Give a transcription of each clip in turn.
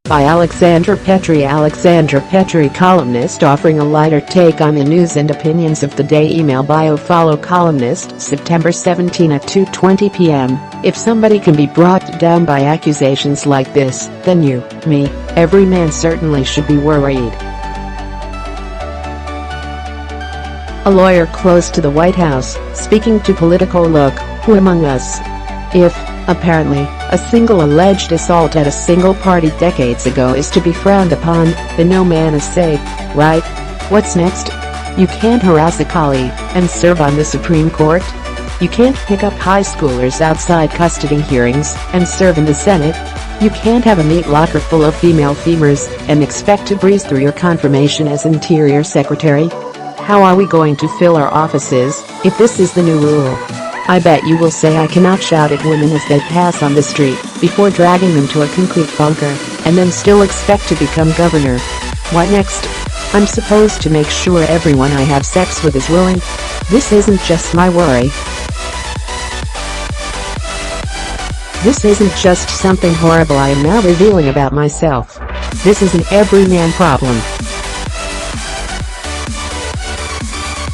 By Alexandra Petri, columnist offering a lighter take on the news and opinions of the day. Email bio follow columnist September 17 at 2:20 p.m. If somebody can be brought down by accusations like this, then you, me, every man certainly should be worried. A lawyer close to the White House, speaking to Politico. Look, who among us? If, apparently, a single alleged assault at a single party decades ago is to be frowned upon, then no man is safe, right? What's next? You can't harass a colleague and serve on the Supreme Court? You can't pick up high schoolers outside custody hearings and serve in the Senate? You can't have a meat locker full of female femurs and expect to breeze through your confirmation as Interior Secretary? How are we going to fill our offices if this is the new rule? I bet you will say I cannot shout at women as they pass on the street before dragging them to a concrete bunker and then still expect to become governor. What next? I'm supposed to make sure everyone I have sex with is willing? This isn't just my worry. This isn't just something horrible I am now revealing about myself. This is an everyman problem.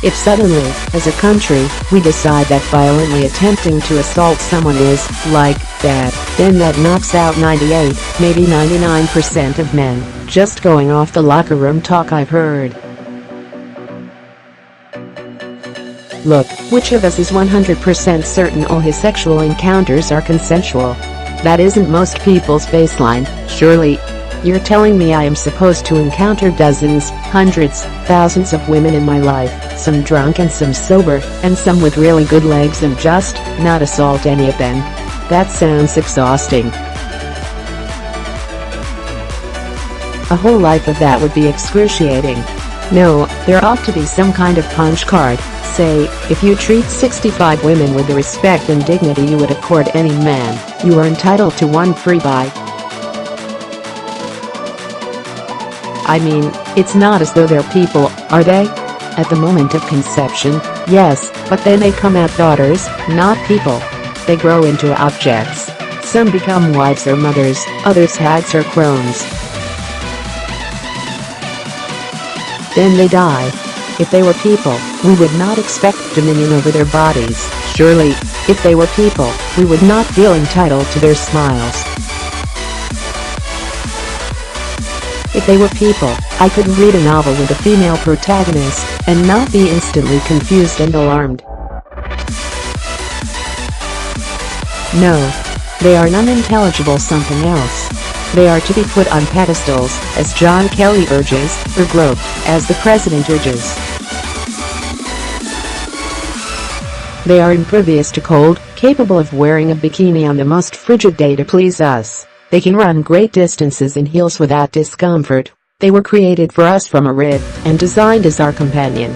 If suddenly, as a country, we decide that violently attempting to assault someone is, like, bad, then that knocks out 98, maybe 99% of men, just going off the locker room talk I've heard. Look, which of us is 100% certain all his sexual encounters are consensual? That isn't most people's baseline, surely. You're telling me I am supposed to encounter dozens, hundreds, thousands of women in my life, some drunk and some sober, and some with really good legs, and just not assault any of them? That sounds exhausting. A whole life of that would be excruciating. No, there ought to be some kind of punch card. Say, if you treat 65 women with the respect and dignity you would accord any man, you are entitled to one free bite. I mean, it's not as though they're people, are they? At the moment of conception, yes, but then they come out daughters, not people. They grow into objects. Some become wives or mothers, others hags or crones. Then they die. If they were people, we would not expect dominion over their bodies, surely. If they were people, we would not feel entitled to their smiles. If they were people, I could read a novel with a female protagonist and not be instantly confused and alarmed. No. They are an unintelligible something else. They are to be put on pedestals, as John Kelly urges, or groped, as the president urges. They are impervious to cold, capable of wearing a bikini on the most frigid day to please us. They can run great distances in heels without discomfort. They were created for us from a rib and designed as our companion.